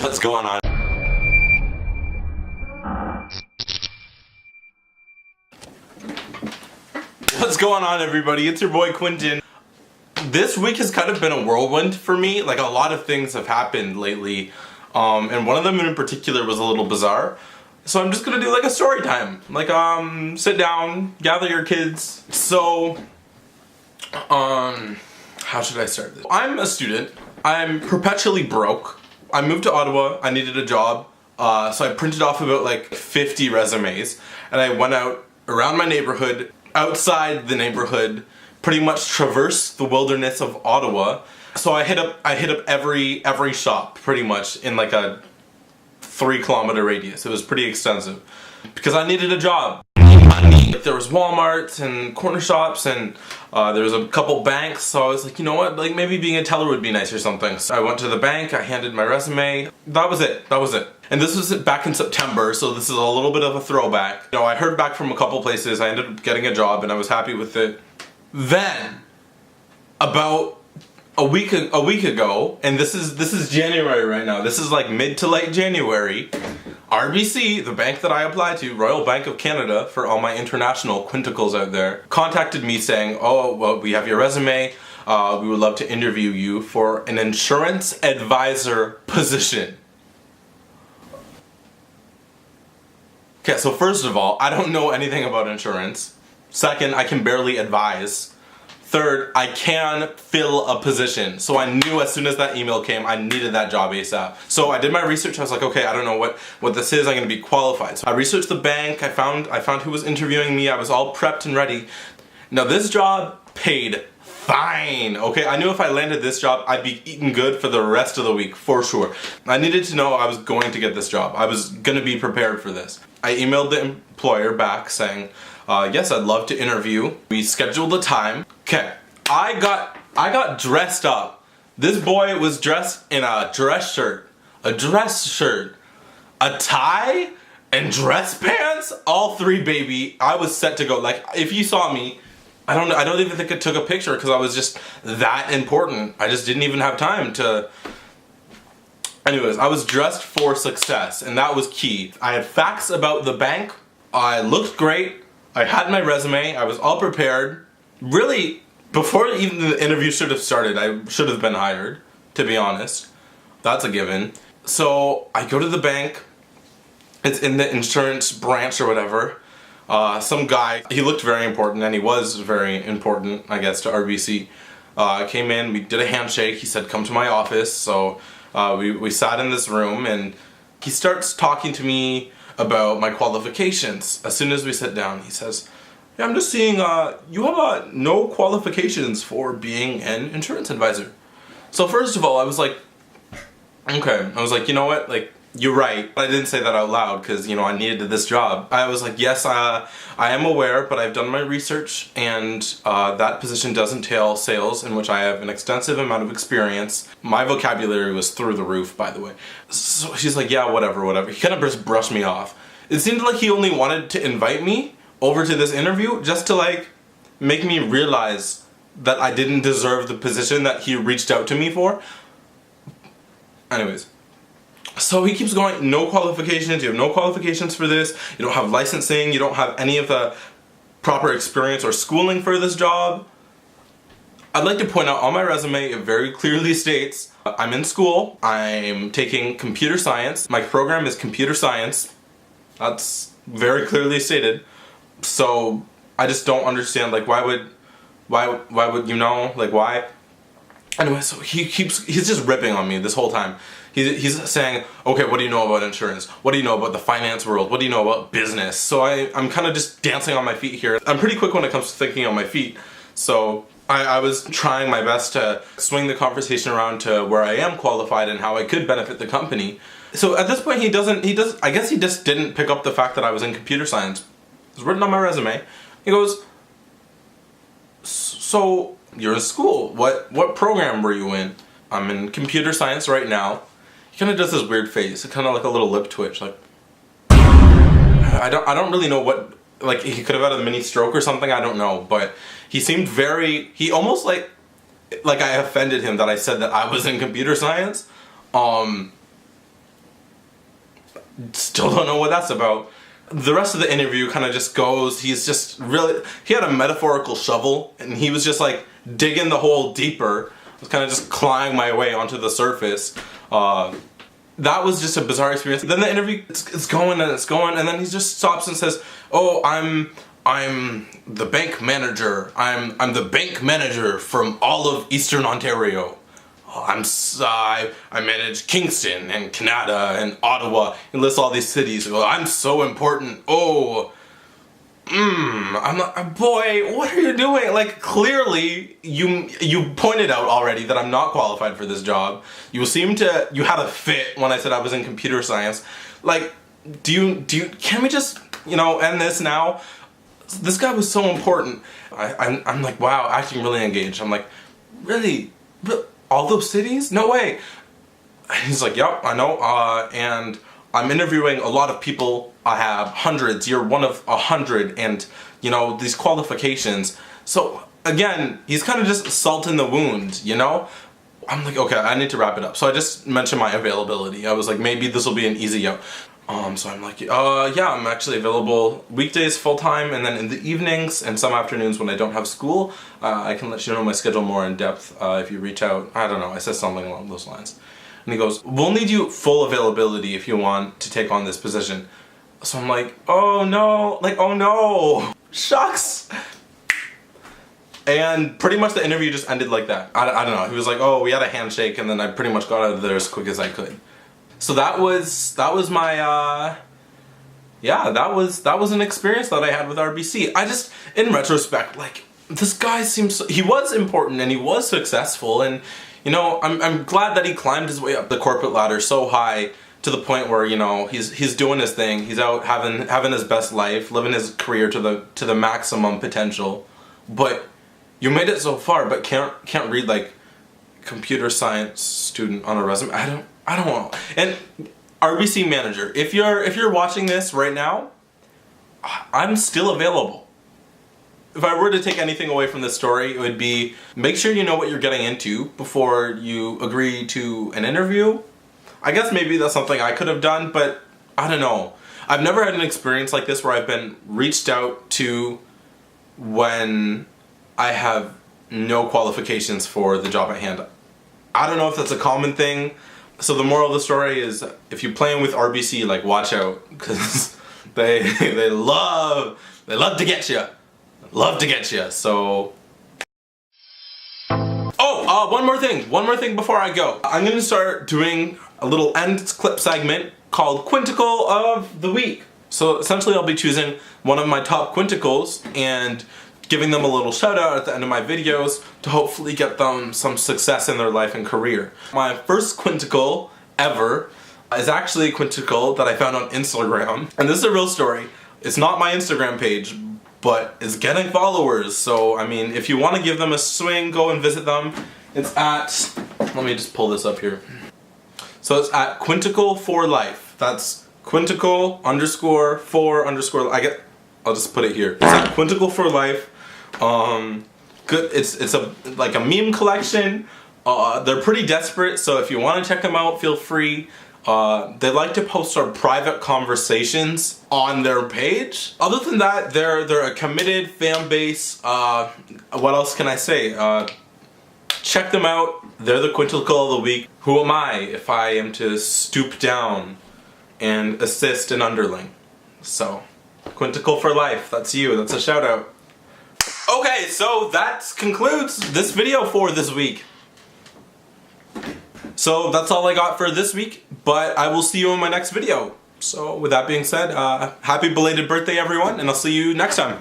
What's going on? What's going on, everybody? It's your boy Quinton. This week has kind of been a whirlwind for me. Like, a lot of things have happened lately, and one of them in particular was a little bizarre. So I'm just gonna do like a story time. Like, sit down, gather your kids. So, how should I start this? I'm a student. I'm perpetually broke. I moved to Ottawa. I needed a job. So I printed off about like 50 resumes, and I went out around my neighborhood, outside the neighborhood, pretty much traversed the wilderness of Ottawa. So I hit up every shop pretty much in like a 3-kilometer radius. It was pretty extensive because I needed a job. There was Walmarts and corner shops, and there was a couple banks, so I was like, you know what, like maybe being a teller would be nice or something. So I went to the bank, I handed my resume. That was it. And this was back in September, so this is a little bit of a throwback. You know, I heard back from a couple places, I ended up getting a job and I was happy with it. Then, about a week ago, and this is January right now, this is like mid to late January, RBC, the bank that I applied to, Royal Bank of Canada, for all my international quinticles out there, contacted me saying, oh, well, we have your resume, we would love to interview you for an insurance advisor position. Okay, so first of all, I don't know anything about insurance. Second, I can barely advise. Third, I can fill a position. So I knew as soon as that email came, I needed that job ASAP. So I did my research. I was like, okay, I don't know what this is. I'm gonna be qualified. So I researched the bank. I found who was interviewing me. I was all prepped and ready. Now this job paid fine. Okay, I knew if I landed this job, I'd be eating good for the rest of the week, for sure. I needed to know I was going to get this job. I was gonna be prepared for this. I emailed the employer back saying, yes, I'd love to interview. We scheduled a time. Okay, I got dressed up. This boy was dressed in a dress shirt, a tie, and dress pants. All three, baby. I was set to go. Like, if you saw me, I don't even think I took a picture because I was just that important. I just didn't even have time to. Anyways, I was dressed for success, and that was key. I had facts about the bank. I looked great. I had my resume. I was all prepared. Really, before even the interview should have started, I should have been hired, to be honest. That's a given. So I go to the bank. It's in the insurance branch or whatever. Some guy, he looked very important, and he was very important, I guess, to RBC. Came in, we did a handshake. He said, come to my office. So we sat in this room, and he starts talking to me about my qualifications. As soon as we sit down, he says, yeah, I'm just seeing you have no qualifications for being an insurance advisor. So first of all, I was like, okay. I was like, you know what, like, you're right. I didn't say that out loud because, you know, I needed this job. I was like, yes, I am aware, but I've done my research, and that position does entail sales, in which I have an extensive amount of experience. My vocabulary was through the roof, by the way. So she's like, yeah, whatever. He kind of just brushed me off. It seemed like he only wanted to invite me over to this interview just to, like, make me realize that I didn't deserve the position that he reached out to me for. Anyways. So he keeps going, no qualifications, you have no qualifications for this, you don't have licensing, you don't have any of the proper experience or schooling for this job. I'd like to point out on my resume, it very clearly states, I'm in school, I'm taking computer science, my program is computer science, that's very clearly stated. So I just don't understand, like, why would you know, like, why? Anyway, so he's just ripping on me this whole time. He's saying, okay, what do you know about insurance? What do you know about the finance world? What do you know about business? So I'm kind of just dancing on my feet here. I'm pretty quick when it comes to thinking on my feet. So I was trying my best to swing the conversation around to where I am qualified and how I could benefit the company. So at this point I guess he just didn't pick up the fact that I was in computer science. It was written on my resume. He goes, so you're in school. What program were you in? I'm in computer science right now. He kind of does this weird face, kind of like a little lip twitch, like, I don't really know what, like, he could have had a mini stroke or something, I don't know, but he seemed he almost like I offended him that I said that I was in computer science. Still don't know what that's about. The rest of the interview kind of just goes, he had a metaphorical shovel, and he was just like digging the hole deeper. I was kind of just clawing my way onto the surface. That was just a bizarre experience. Then the interview, it's going and it's going, and then he just stops and says, "Oh, I'm the bank manager. I'm the bank manager from all of Eastern Ontario. I manage Kingston and Canada and Ottawa." He lists all these cities. "Oh, I'm so important. Oh, I'm like, boy, what are you doing? Like, clearly, you pointed out already that I'm not qualified for this job. You had a fit when I said I was in computer science. Like, can we just, end this now?" This guy was so important. I'm like, wow, acting really engaged. I'm like, really? All those cities? No way. He's like, yep, I know, and I'm interviewing a lot of people. I have hundreds. You're one of 100, and these qualifications. So again, he's kind of just salt in the wound, I'm like, okay, I need to wrap it up. So I just mentioned my availability. I was like, maybe this will be an easy out. So I'm like, yeah, I'm actually available weekdays full-time, and then in the evenings and some afternoons when I don't have school, I can let you know my schedule more in depth if you reach out. I don't know, I said something along those lines. And he goes, "We'll need you full availability if you want to take on this position." So I'm like, oh no, shucks. And pretty much the interview just ended like that. I don't know, he was like, "Oh, we had a handshake," and then I pretty much got out of there as quick as I could. So that was my that was an experience that I had with RBC. I just, in retrospect, like, this guy he was important and he was successful, and I'm glad that he climbed his way up the corporate ladder so high to the point where he's doing his thing. He's out having his best life, living his career to the maximum potential. But you made it so far, but can't read like computer science student on a resume. I don't know. And RBC manager, if you're watching this right now, I'm still available. If I were to take anything away from this story, it would be, make sure you know what you're getting into before you agree to an interview. I guess maybe that's something I could have done, but I don't know. I've never had an experience like this where I've been reached out to when I have no qualifications for the job at hand. I don't know if that's a common thing. So the moral of the story is, if you're playing with RBC, like, watch out, because they love to get you. Love to get you. So, one more thing before I go. I'm gonna start doing a little end clip segment called Quinticle of the Week. So essentially, I'll be choosing one of my top quinticles and giving them a little shout out at the end of my videos to hopefully get them some success in their life and career. My first quinticle ever is actually a quinticle that I found on Instagram, and this is a real story. It's not my Instagram page, but it's getting followers, so I mean, if you want to give them a swing, go and visit them. It's at, let me just pull this up here. So it's at Quinticle for Life. That's Quinticle _for_, I'll just put it here. It's at Quinticle for Life. Good. It's like a meme collection. They're pretty desperate, so if you want to check them out, feel free. They like to post our private conversations on their page. Other than that, they're a committed fan base. What else can I say? Check them out. They're the Quinticle of the Week. Who am I if I am to stoop down and assist an underling? So, Quinticle for Life. That's you. That's a shout out. Okay, so that concludes this video for this week. So that's all I got for this week, but I will see you in my next video. So with that being said, happy belated birthday everyone, and I'll see you next time.